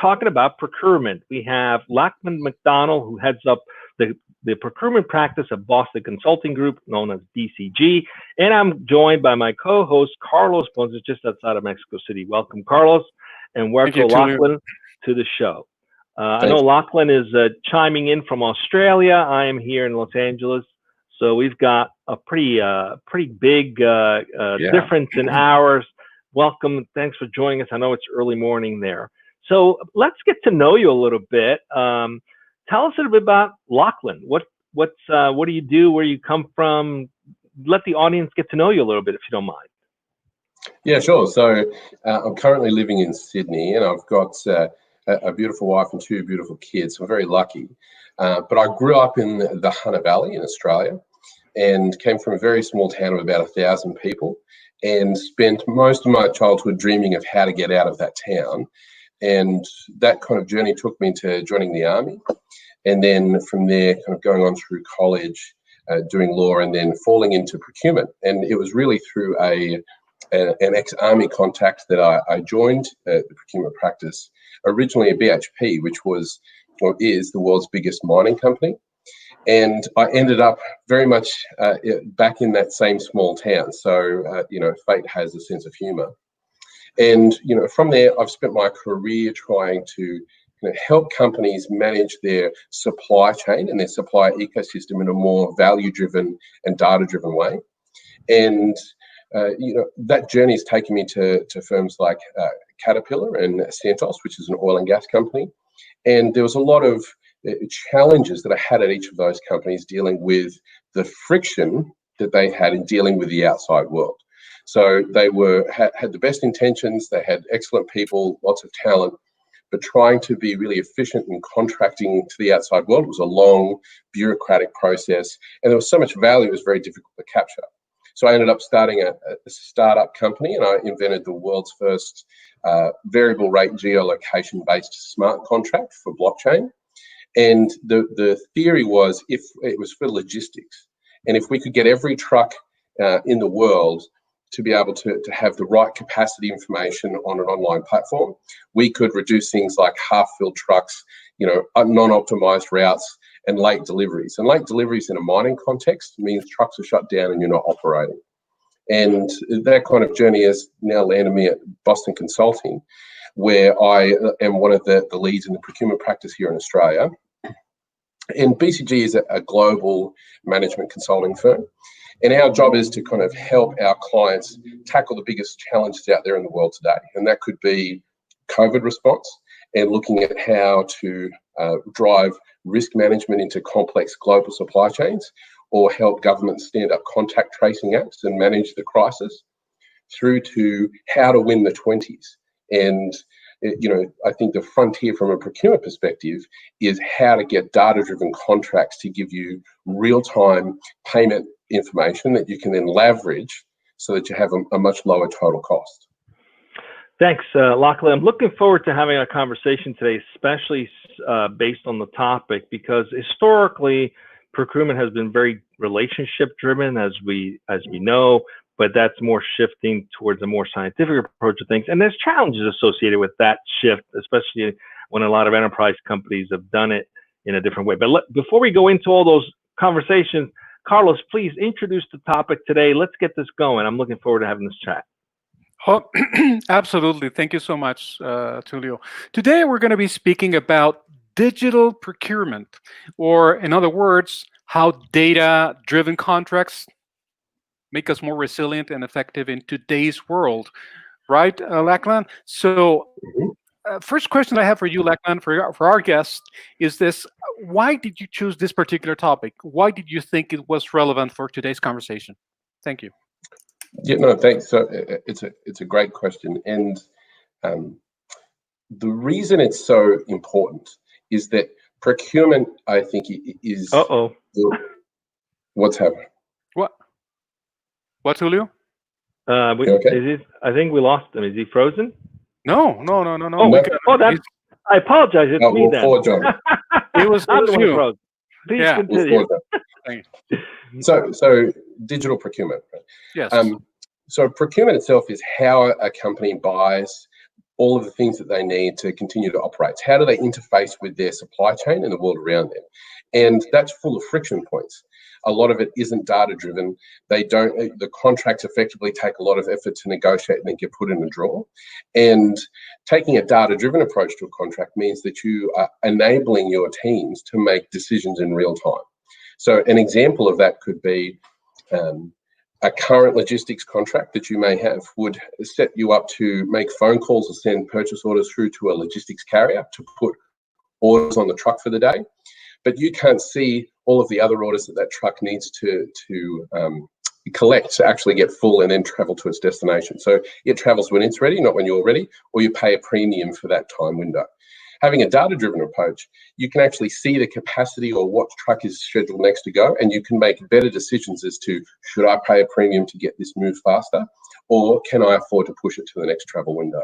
talking about procurement. We have Lachlan McDonald, who heads up the procurement practice of Boston Consulting Group, known as BCG. And I'm joined by my co-host, Carlos Ponce, just outside of Mexico City. Welcome, Carlos, and welcome, Lachlan, to the show. I know Lachlan is chiming in from Australia. I am here in Los Angeles. So we've got a pretty big difference in hours. Welcome. Thanks for joining us. I know it's early morning there. So let's get to know you a little bit. Tell us a little bit about Lachlan. What do you do? Where you come from? Let the audience get to know you a little bit, if you don't mind. Yeah, sure. So I'm currently living in Sydney, and I've got a beautiful wife and two beautiful kids. I'm very lucky. But I grew up in the Hunter Valley in Australia, and came from a very small town of about 1,000 people, and spent most of my childhood dreaming of how to get out of that town. And that kind of journey took me to joining the army, and then from there kind of going on through college, doing law, and then falling into procurement. And it was really through an ex-army contact that I joined the procurement practice, originally at BHP, which was or is the world's biggest mining company. And I ended up very much back in that same small town. So, fate has a sense of humor. And, from there, I've spent my career trying to help companies manage their supply chain and their supply ecosystem in a more value-driven and data-driven way. And, that journey has taken me to firms like Caterpillar and Santos, which is an oil and gas company. And there was a lot of challenges that I had at each of those companies dealing with the friction that they had in dealing with the outside world. So they had the best intentions, they had excellent people, lots of talent, but trying to be really efficient in contracting to the outside world was a long bureaucratic process, and there was so much value it was very difficult to capture. So I ended up starting a startup company, and I invented the world's first variable rate geolocation-based smart contract for blockchain. And the theory was, if it was for logistics, and if we could get every truck in the world to be able to have the right capacity information on an online platform, we could reduce things like half-filled trucks, non-optimized routes, and late deliveries. And late deliveries in a mining context means trucks are shut down and you're not operating. And that kind of journey has now landed me at Boston Consulting, where I am one of the leads in the procurement practice here in Australia. And BCG is a global management consulting firm. And our job is to kind of help our clients tackle the biggest challenges out there in the world today. And that could be COVID response and looking at how to drive risk management into complex global supply chains, or help governments stand up contact tracing apps and manage the crisis, through to how to win the 20s. And I think the frontier from a procurement perspective is how to get data-driven contracts to give you real-time payment information that you can then leverage so that you have a much lower total cost. Thanks, Lachlan. I'm looking forward to having a conversation today, especially based on the topic, because historically, procurement has been very relationship-driven, as we know, but that's more shifting towards a more scientific approach to things. And there's challenges associated with that shift, especially when a lot of enterprise companies have done it in a different way. But before we go into all those conversations, Carlos, please introduce the topic today. Let's get this going. I'm looking forward to having this chat. Oh, absolutely. Thank you so much, Tulio. Today, we're going to be speaking about digital procurement, or in other words, how data-driven contracts make us more resilient and effective in today's world, right, Lachlan? So first question I have for you, Lachlan, for our guest, is this: why did you choose this particular topic? Why did you think it was relevant for today's conversation? Thank you. Yeah, no, thanks. So it's a great question. And the reason it's so important is that procurement, I think, is... What's happening? What, Julio? Okay? I think we lost him. Is he frozen? No. I apologize. It's me then. It was you. Please continue. So digital procurement. Right? Yes. So procurement itself is how a company buys all of the things that they need to continue to operate. How do they interface with their supply chain and the world around them? And that's full of friction points. A lot of it isn't data driven. The contracts effectively take a lot of effort to negotiate and then get put in a drawer. And taking a data driven approach to a contract means that you are enabling your teams to make decisions in real time. So an example of that could be a current logistics contract that you may have would set you up to make phone calls or send purchase orders through to a logistics carrier to put orders on the truck for the day. But you can't see all of the other orders that that truck needs to collect to actually get full and then travel to its destination. So it travels when it's ready, not when you're ready, or you pay a premium for that time window. Having a data-driven approach, you can actually see the capacity or what truck is scheduled next to go, and you can make better decisions as to, should I pay a premium to get this moved faster, or can I afford to push it to the next travel window?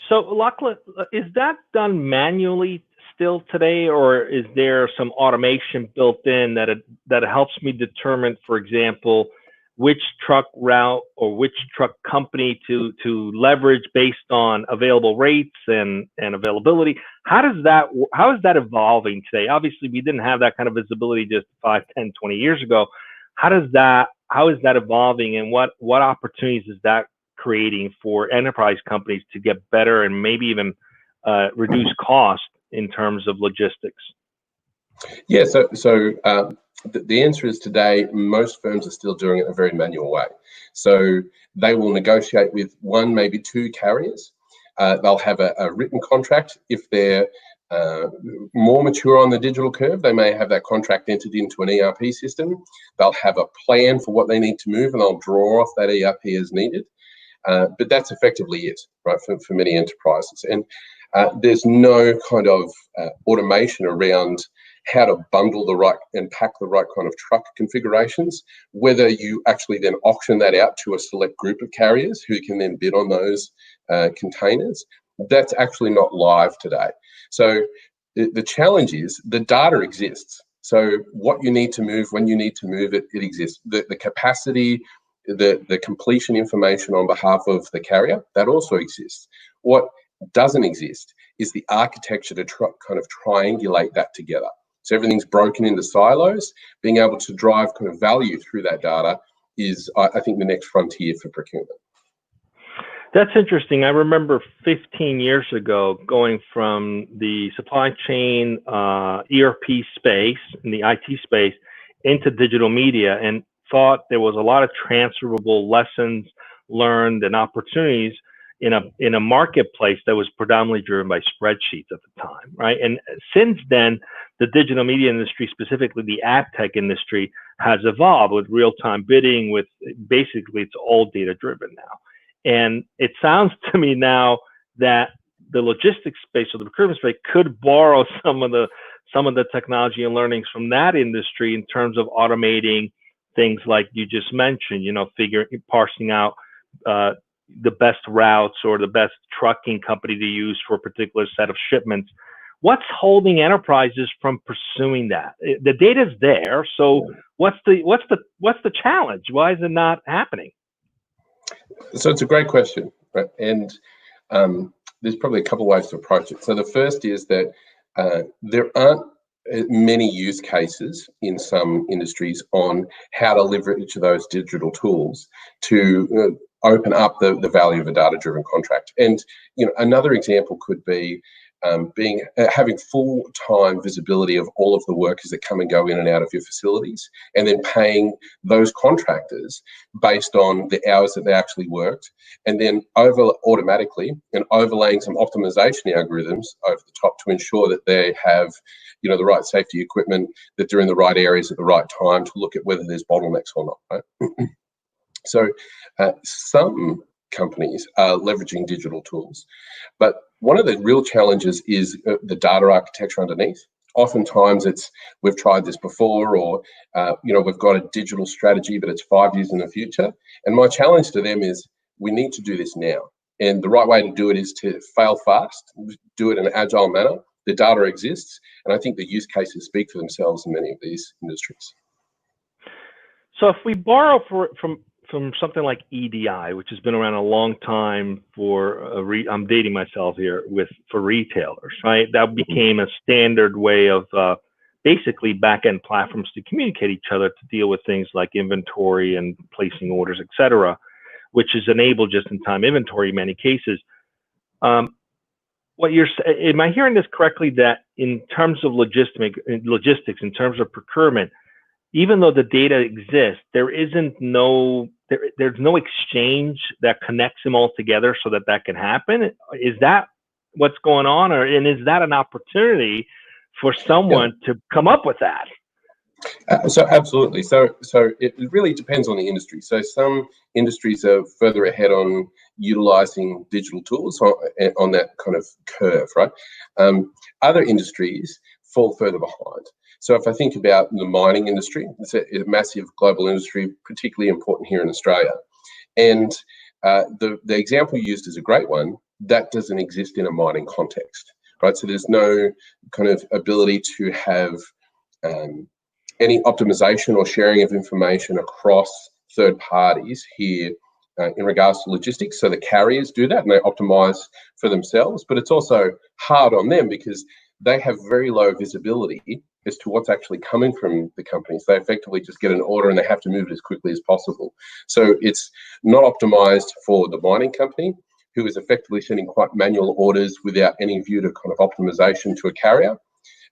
So, Lachlan, is that done manually still today, or is there some automation built in that helps me determine, for example, which truck route or which truck company to leverage based on available rates and availability? How is that evolving today? Obviously, we didn't have that kind of visibility just 5, 10, 20 years ago. How is that evolving, and what opportunities is that creating for enterprise companies to get better and maybe even reduce cost in terms of logistics? Yeah, so the answer is today, most firms are still doing it in a very manual way. So they will negotiate with one, maybe two carriers. They'll have a written contract. If they're more mature on the digital curve, they may have that contract entered into an ERP system. They'll have a plan for what they need to move, and they'll draw off that ERP as needed. But that's effectively it, right, for many enterprises. And there's no kind of automation around how to bundle the right and pack the right kind of truck configurations, whether you actually then auction that out to a select group of carriers who can then bid on those containers. That's actually not live today. So the challenge is the data exists. So what you need to move, when you need to move it, it exists. The capacity, the completion information on behalf of the carrier, that also exists. What doesn't exist is the architecture to kind of triangulate that together. So everything's broken into silos. Being able to drive kind of value through that data is, I think, the next frontier for procurement. That's interesting. I remember 15 years ago going from the supply chain ERP space, in the IT space, into digital media, and thought there was a lot of transferable lessons learned and opportunities in a marketplace that was predominantly driven by spreadsheets at the time, right? And since then, the digital media industry, specifically the ad tech industry, has evolved with real-time bidding, with basically it's all data-driven now. And it sounds to me now that the logistics space or the procurement space could borrow some of the technology and learnings from that industry in terms of automating things like you just mentioned, parsing out the best routes or the best trucking company to use for a particular set of shipments. What's holding enterprises from pursuing that? The data's there, so what's the challenge? Why is it not happening? So it's a great question, right? And there's probably a couple of ways to approach it. So the first is that there aren't many use cases in some industries on how to leverage those digital tools to open up the value of a data-driven contract. And another example could be having full-time visibility of all of the workers that come and go in and out of your facilities, and then paying those contractors based on the hours that they actually worked, and then automatically and overlaying some optimization algorithms over the top to ensure that they have the right safety equipment, that they're in the right areas at the right time to look at whether there's bottlenecks or not, right? So some companies are leveraging digital tools, but one of the real challenges is the data architecture underneath. Oftentimes we've tried this before, or we've got a digital strategy, but it's 5 years in the future. And my challenge to them is we need to do this now. And the right way to do it is to fail fast, do it in an agile manner. The data exists, and I think the use cases speak for themselves in many of these industries. So if we borrow from from something like EDI, which has been around a long time for I'm dating myself here for retailers, right? That became a standard way of basically back-end platforms to communicate each other to deal with things like inventory and placing orders, et cetera, which is enabled just-in-time inventory in many cases. Am I hearing this correctly, that in terms of logistics, in terms of procurement, even though the data exists, there's no exchange that connects them all together so that can happen? Is that what's going on, and is that an opportunity for someone to come up with that? So absolutely. So it really depends on the industry. So some industries are further ahead on utilizing digital tools on that kind of curve, right? Other industries fall further behind. So if I think about the mining industry, it's a massive global industry, particularly important here in Australia. And the example used is a great one. That doesn't exist in a mining context, right? So there's no kind of ability to have any optimization or sharing of information across third parties here in regards to logistics. So the carriers do that and they optimize for themselves, but it's also hard on them because they have very low visibility as to what's actually coming from the companies. They effectively just get an order and they have to move it as quickly as possible. So it's not optimized for the mining company, who is effectively sending quite manual orders without any view to kind of optimization to a carrier.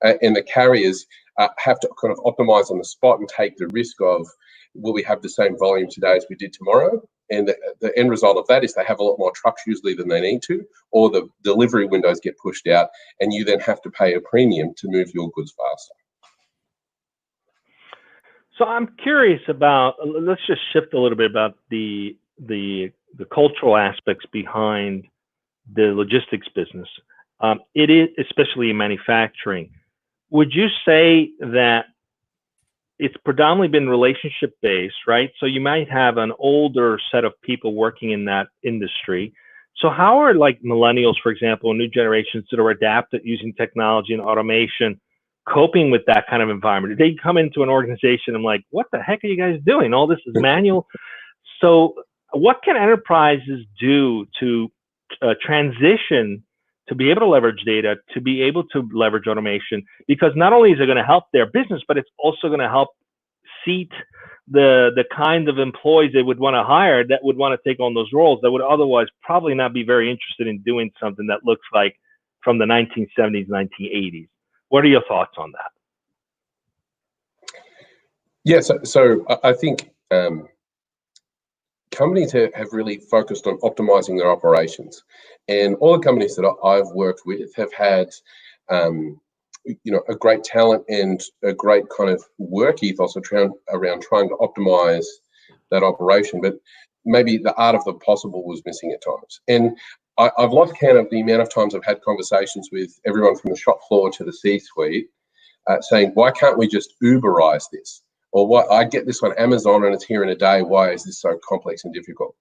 And the carriers have to kind of optimize on the spot and take the risk of, will we have the same volume today as we did tomorrow? And the end result of that is they have a lot more trucks usually than they need to, or the delivery windows get pushed out, and you then have to pay a premium to move your goods faster. So I'm curious about, let's just shift a little bit about the cultural aspects behind the logistics business. It is, especially in manufacturing. Would you say that it's predominantly been relationship based, right? So you might have an older set of people working in that industry. So how are like millennials, for example, new generations that are adapted using technology and automation, coping with that kind of environment? They come into an organization and like, what the heck are you guys doing? All this is manual. So what can enterprises do to transition to be able to leverage data, to be able to leverage automation? Because not only is it going to help their business, but it's also going to help seat the kind of employees they would want to hire that would want to take on those roles that would otherwise probably not be very interested in doing something that looks like from the 1970s, 1980s. What are your thoughts on that? Yeah, so I think companies have really focused on optimizing their operations, and all the companies that I've worked with have had a great talent and a great kind of work ethos around trying to optimize that operation, but maybe the art of the possible was missing at times. And I've lost count of the amount of times I've had conversations with everyone from the shop floor to the C-suite saying, why can't we just Uberize this? Or what, I get this on Amazon and it's here in a day. Why is this so complex and difficult?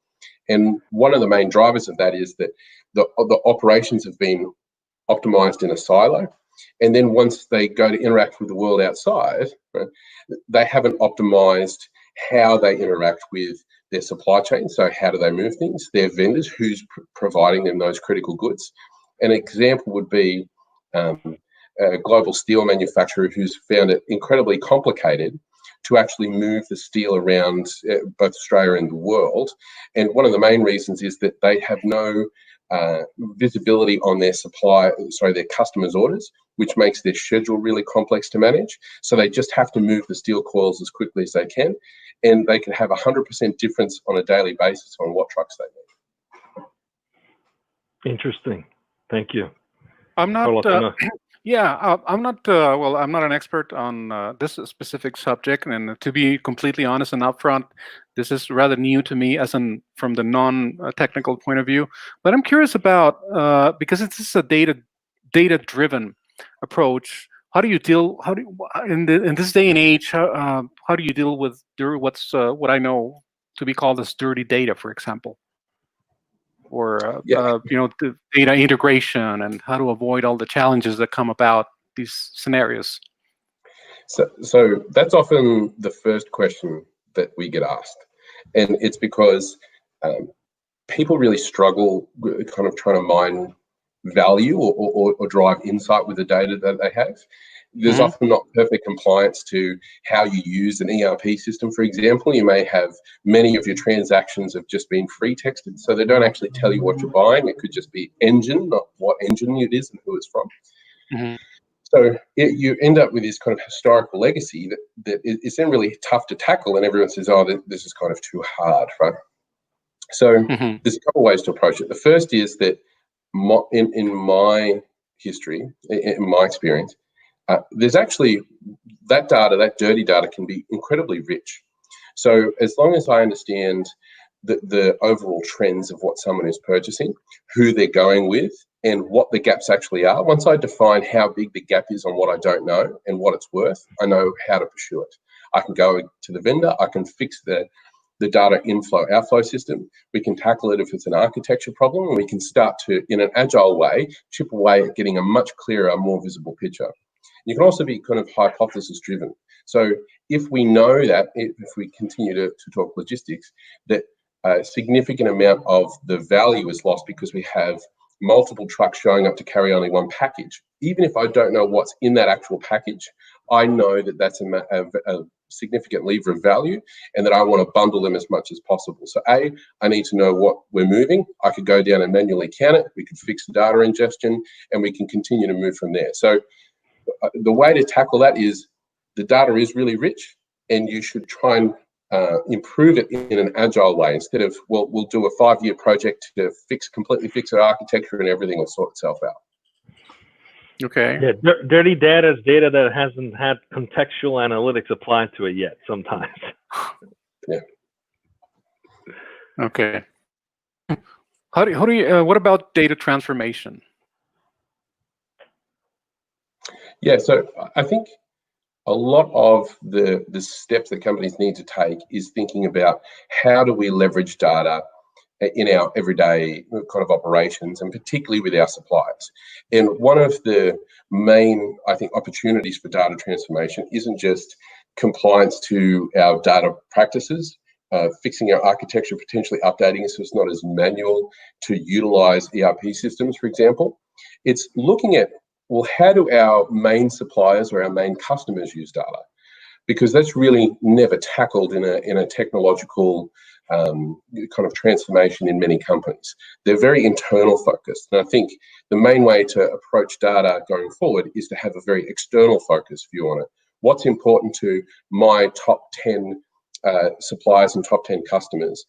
And one of the main drivers of that is that the operations have been optimized in a silo. And then once they go to interact with the world outside, right, they haven't optimized how they interact with their supply chain. So how do they move things? Their vendors, who's providing them those critical goods. An example would be a global steel manufacturer who's found it incredibly complicated to actually move the steel around both Australia and the world. And one of the main reasons is that they have no visibility on their their customers' orders, which makes their schedule really complex to manage. So they just have to move the steel coils as quickly as they can, and they can have 100% difference on a daily basis on what trucks they need. Interesting. Thank you. I'm not. I'm not. Well, I'm not an expert on this specific subject, and to be completely honest and upfront, this is rather new to me, from the non-technical point of view. But I'm curious about because it's a data-driven approach. How do you deal? In this day and age? How do you deal with what I know to be called as dirty data, for example? Or the data integration, and how to avoid all the challenges that come about these scenarios? So that's often the first question that we get asked. And it's because people really struggle with kind of trying to mine value or drive insight with the data that they have. There's often not perfect compliance to how you use an ERP system. For example, you may have many of your transactions have just been free texted, so they don't actually tell you what you're buying. It could just be engine, not what engine it is and who it's from. So you end up with this kind of historical legacy that is then really tough to tackle, and everyone says, oh, this is kind of too hard, right? So there's a couple of ways to approach it. The first is that in my history, in my experience, there's actually that data, that dirty data can be incredibly rich. So as long as I understand the overall trends of what someone is purchasing, who they're going with, and what the gaps actually are, once I define how big the gap is on what I don't know and what it's worth, I know how to pursue it. I can go to the vendor, I can fix the data inflow outflow system. We can tackle it if it's an architecture problem, and we can start to, in an agile way, chip away at getting a much clearer, more visible picture. You can also be kind of hypothesis driven. So if we know that, if we continue to talk logistics, that a significant amount of the value is lost because we have multiple trucks showing up to carry only one package. Even if I don't know what's in that actual package, I know that that's a significant lever of value, and that I want to bundle them as much as possible. So I need to know what we're moving. I could go down and manually count it. We could fix the data ingestion, and we can continue to move from there. So the way to tackle that is the data is really rich, and you should try and improve it in an agile way instead of, well, we'll do a 5-year project to completely fix our architecture and everything will sort itself out. Okay. Yeah, dirty data is data that hasn't had contextual analytics applied to it yet sometimes. Yeah. Okay. How do you, what about data transformation? Yeah, so I think a lot of the steps that companies need to take is thinking about how do we leverage data in our everyday kind of operations, and particularly with our suppliers. And one of the main, I think, opportunities for data transformation isn't just compliance to our data practices, fixing our architecture, potentially updating it so it's not as manual, to utilize ERP systems, for example. It's looking at, well, how do our main suppliers or our main customers use data? Because that's really never tackled in a technological kind of transformation in many companies. They're very internal focused. And I think the main way to approach data going forward is to have a very external focused view on it. What's important to my top 10 suppliers and top 10 customers?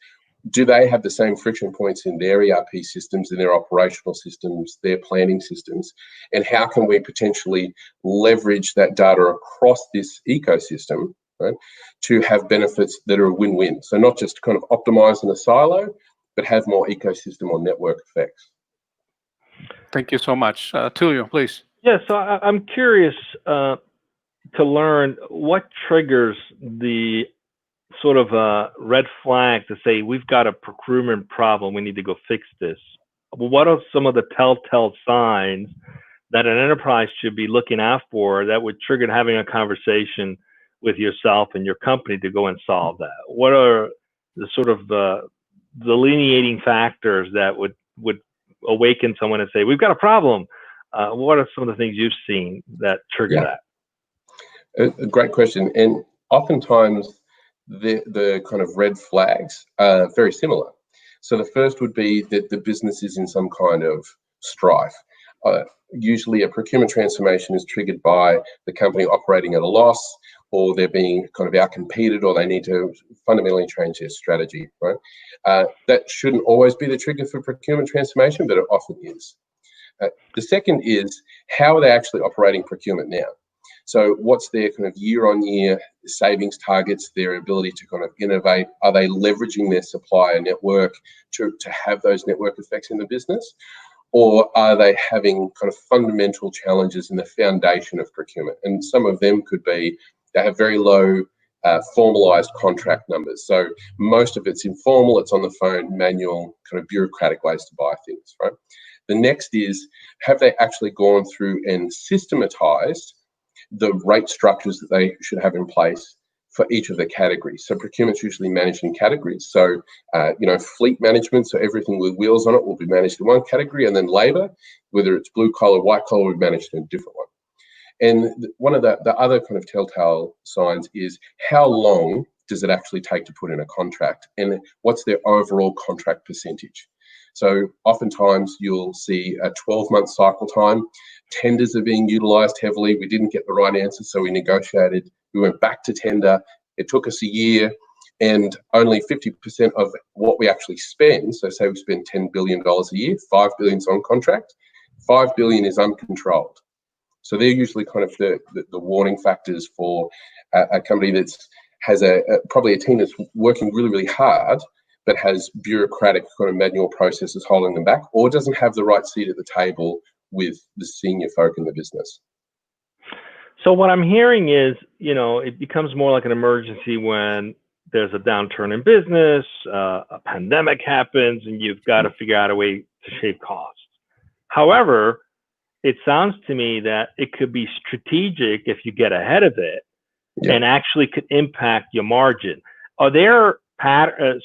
Do they have the same friction points in their ERP systems, in their operational systems, their planning systems? And how can we potentially leverage that data across this ecosystem, right, to have benefits that are a win-win? So not just kind of optimize in a silo, but have more ecosystem or network effects. Thank you so much. Tulio, please. Yeah, so I'm curious to learn what triggers the sort of a red flag to say, we've got a procurement problem, we need to go fix this. What are some of the telltale signs that an enterprise should be looking out for that would trigger having a conversation with yourself and your company to go and solve that? What are the sort of delineating factors that would awaken someone and say, we've got a problem? What are some of the things you've seen that trigger that? A great question. And oftentimes the kind of red flags are very similar. So the first would be that the business is in some kind of strife. Usually a procurement transformation is triggered by the company operating at a loss, or they're being kind of outcompeted, or they need to fundamentally change their strategy, right? That shouldn't always be the trigger for procurement transformation, but it often is. The second is, how are they actually operating procurement now? So what's their kind of year-on-year savings targets, their ability to kind of innovate? Are they leveraging their supplier network to have those network effects in the business? Or are they having kind of fundamental challenges in the foundation of procurement? And some of them could be, they have very low formalized contract numbers. So most of it's informal, it's on the phone, manual, kind of bureaucratic ways to buy things, right? The next is, have they actually gone through and systematized the rate structures that they should have in place for each of the categories. So procurement's usually managed in categories. So, fleet management, so everything with wheels on it will be managed in one category, and then labor, whether it's blue collar, white collar, will be managed in a different one. And one of the other kind of telltale signs is how long does it actually take to put in a contract, and what's their overall contract percentage. So oftentimes you'll see a 12-month cycle time. Tenders are being utilised heavily. We didn't get the right answer, so we negotiated. We went back to tender. It took us a year, and only 50% of what we actually spend, so say we spend $10 billion a year, $5 billion is on contract, $5 billion is uncontrolled. So they're usually kind of the warning factors for a company that has probably a team that's working really, really hard, but has bureaucratic kind of manual processes holding them back, or doesn't have the right seat at the table with the senior folk in the business. So what I'm hearing is, it becomes more like an emergency when there's a downturn in business, a pandemic happens, and you've got to figure out a way to shave costs. However, it sounds to me that it could be strategic if you get ahead of it, and actually could impact your margin. Are there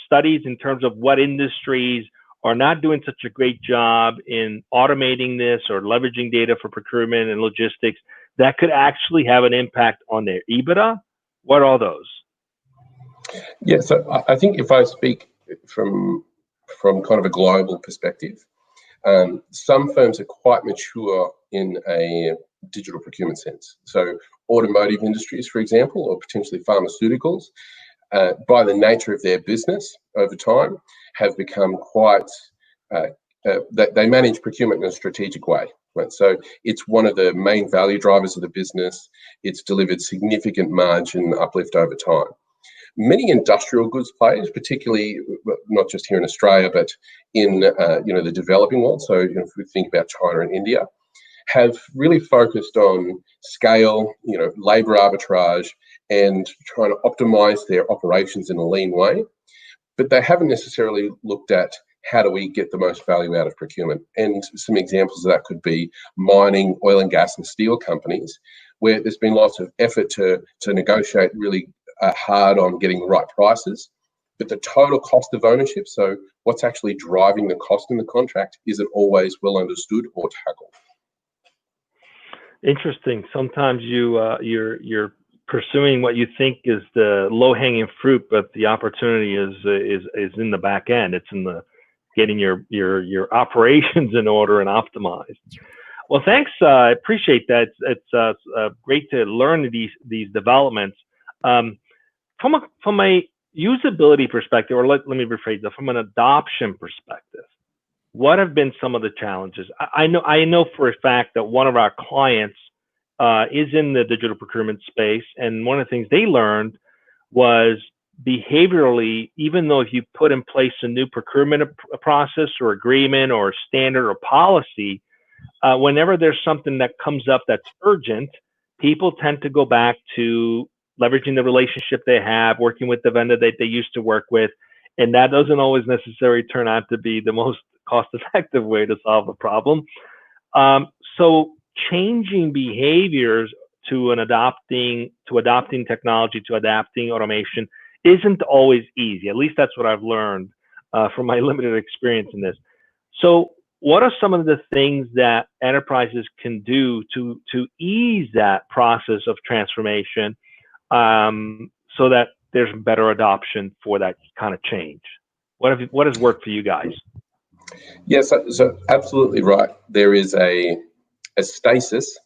studies in terms of what industries are not doing such a great job in automating this or leveraging data for procurement and logistics that could actually have an impact on their EBITDA? What are those? Yeah, so I think if I speak from kind of a global perspective, some firms are quite mature in a digital procurement sense. So automotive industries, for example, or potentially pharmaceuticals, by the nature of their business over time, have become quite, they manage procurement in a strategic way. Right? So it's one of the main value drivers of the business. It's delivered significant margin uplift over time. Many industrial goods players, particularly not just here in Australia, but in the developing world, so if we think about China and India, have really focused on scale, labor arbitrage, and trying to optimize their operations in a lean way. But they haven't necessarily looked at how do we get the most value out of procurement. And some examples of that could be mining, oil and gas and steel companies, where there's been lots of effort to negotiate really hard on getting the right prices, but the total cost of ownership, so what's actually driving the cost in the contract, isn't always well understood or tackled. Interesting. Sometimes you're pursuing what you think is the low-hanging fruit, but the opportunity is in the back end. It's in the getting your operations in order and optimized. Well, thanks. I appreciate that. It's great to learn these developments. From a usability perspective, or let me rephrase that, from an adoption perspective, what have been some of the challenges? I know for a fact that one of our clients is in the digital procurement space, and one of the things they learned was behaviorally, even though if you put in place a new procurement process or agreement or standard or policy, whenever there's something that comes up that's urgent, people tend to go back to leveraging the relationship they have, working with the vendor that they used to work with, and that doesn't always necessarily turn out to be the most cost-effective way to solve a problem. So changing behaviors to adopting technology, to adapting automation, isn't always easy. At least that's what I've learned from my limited experience in this. So what are some of the things that enterprises can do to ease that process of transformation so that there's better adoption for that kind of change? What has worked for you guys? Yes, so absolutely right. There is a stasis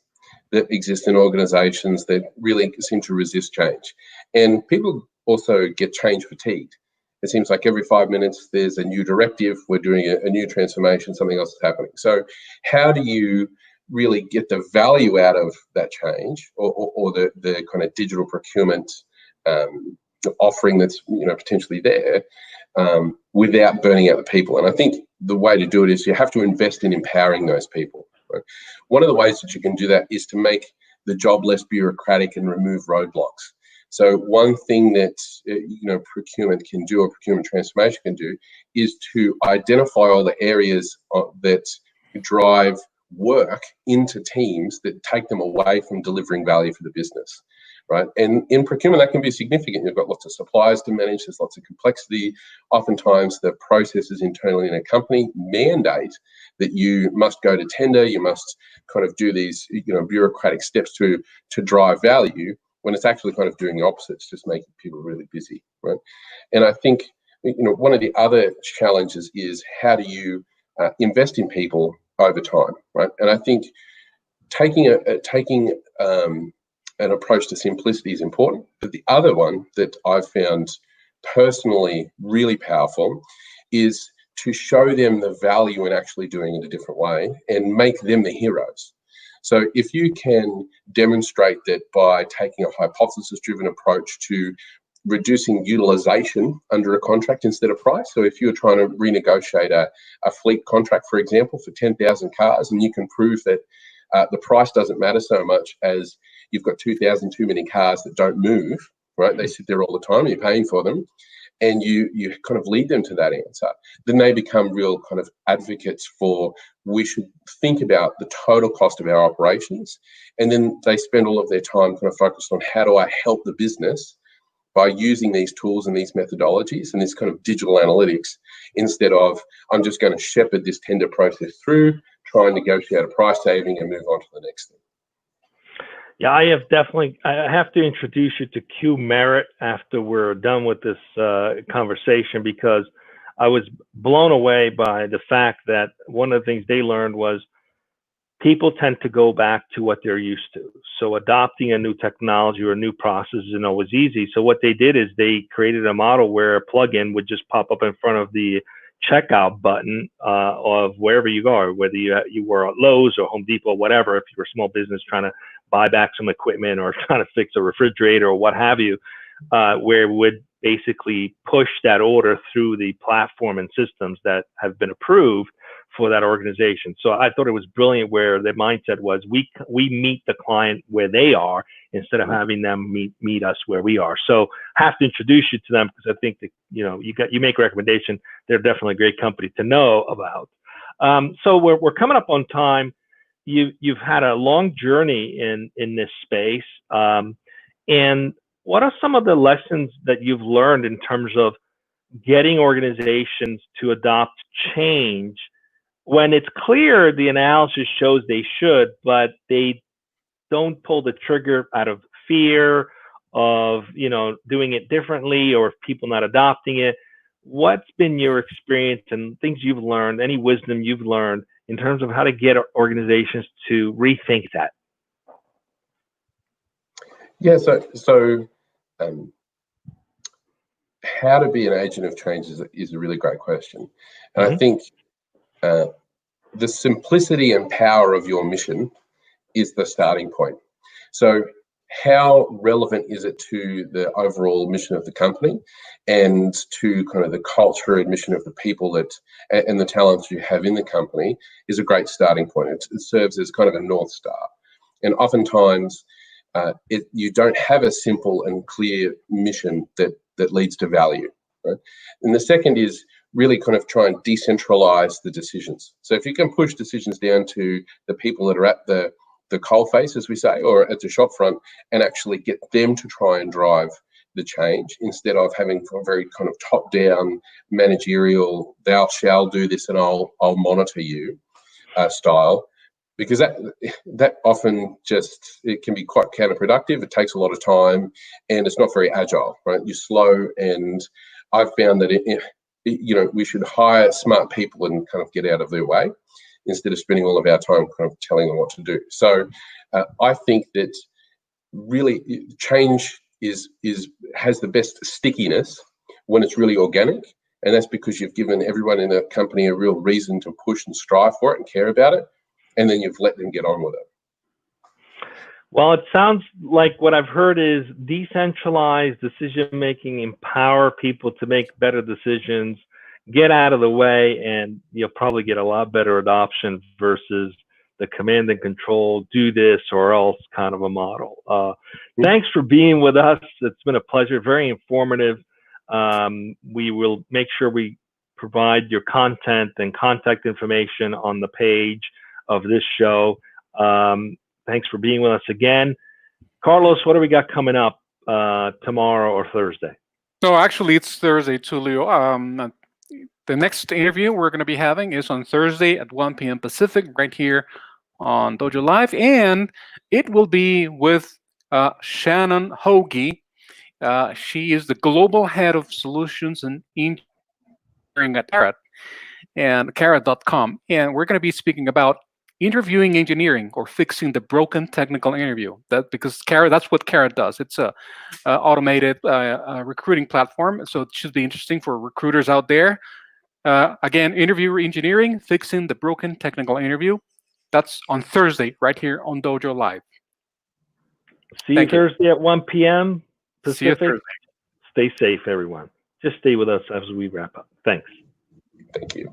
that exists in organizations that really seem to resist change. And people also get change fatigued. It seems like every 5 minutes there's a new directive, we're doing a new transformation, something else is happening. So how do you really get the value out of that change, or the kind of digital procurement offering that's potentially there, without burning out the people? And I think the way to do it is you have to invest in empowering those people. Right? One of the ways that you can do that is to make the job less bureaucratic and remove roadblocks. So one thing that procurement can do, or procurement transformation can do, is to identify all the areas that drive work into teams that take them away from delivering value for the business. right? And in procurement, that can be significant. You've got lots of suppliers to manage. There's lots of complexity. Oftentimes, the processes internally in a company mandate that you must go to tender. You must kind of do these, bureaucratic steps to drive value, when it's actually kind of doing the opposite. It's just making people really busy, right? And I think, one of the other challenges is, how do you invest in people over time, right? And I think taking an approach to simplicity is important. But the other one that I've found personally really powerful is to show them the value in actually doing it a different way and make them the heroes. So if you can demonstrate that by taking a hypothesis-driven approach to reducing utilization under a contract instead of price. So if you're trying to renegotiate a fleet contract, for example, for 10,000 cars, and you can prove that the price doesn't matter so much as you've got 2,000 too many cars that don't move, right? They sit there all the time, you're paying for them, and you kind of lead them to that answer. Then they become real kind of advocates for, we should think about the total cost of our operations. And then they spend all of their time kind of focused on, how do I help the business by using these tools and these methodologies and this kind of digital analytics, instead of, I'm just going to shepherd this tender process through, try and negotiate a price saving and move on to the next thing. Yeah, I have to introduce you to Q Merritt after we're done with this conversation, because I was blown away by the fact that one of the things they learned was people tend to go back to what they're used to. So adopting a new technology or a new process isn't always easy. So what they did is they created a model where a plugin would just pop up in front of the checkout button of wherever you are, whether you were at Lowe's or Home Depot, whatever, if you're a small business trying to buy back some equipment or trying to fix a refrigerator or what have you, where it would basically push that order through the platform and systems that have been approved for that organization. So I thought it was brilliant, where their mindset was, we meet the client where they are instead of having them meet us where we are. So I have to introduce you to them, because I think that you make a recommendation. They're definitely a great company to know about. So we're coming up on time. You've had a long journey in this space, and what are some of the lessons that you've learned in terms of getting organizations to adopt change when it's clear the analysis shows they should, but they don't pull the trigger out of fear of doing it differently, or if people not adopting it? What's been your experience and things you've learned, any wisdom you've learned in terms of how to get organizations to rethink that? Yeah, so how to be an agent of change is a really great question. And I think the simplicity and power of your mission is the starting point. So how relevant is it to the overall mission of the company and to kind of the culture and mission of the people and the talents you have in the company is a great starting point. It serves as kind of a North Star. And oftentimes you don't have a simple and clear mission that leads to value. Right? And the second is really kind of try and decentralize the decisions. So if you can push decisions down to the people that are at the coalface, as we say, or at the shop front, and actually get them to try and drive the change, instead of having a very kind of top-down managerial, thou shall do this and I'll monitor you style, because that often it can be quite counterproductive. It takes a lot of time and it's not very agile, right? You're slow, and I've found that we should hire smart people and kind of get out of their way instead of spending all of our time kind of telling them what to do. So I think that really change has the best stickiness when it's really organic, and that's because you've given everyone in a company a real reason to push and strive for it and care about it, and then you've let them get on with it. Well, it sounds like what I've heard is decentralized decision-making, empower people to make better decisions, get out of the way, and you'll probably get a lot better adoption versus the command and control, do this or else kind of a model. Thanks for being with us. It's been a pleasure, very informative. We will make sure we provide your content and contact information on the page of this show. Thanks for being with us again. Carlos, what do we got coming up tomorrow or Thursday? No, actually, it's Thursday, Tulio. The next interview we're going to be having is on Thursday at 1 p.m. Pacific, right here on Dojo Live, and it will be with Shannon Hoagie. She is the global head of solutions and engineering at Carrot and Carrot.com, and we're going to be speaking about interviewing engineering or fixing the broken technical interview. Because Carrot, that's what Carrot does. It's a automated recruiting platform, so it should be interesting for recruiters out there. Again, interview engineering, fixing the broken technical interview. That's on Thursday, right here on Dojo Live. See you Thursday at 1 p.m. See you Pacific. Thursday. Stay safe, everyone. Just stay with us as we wrap up. Thanks. Thank you.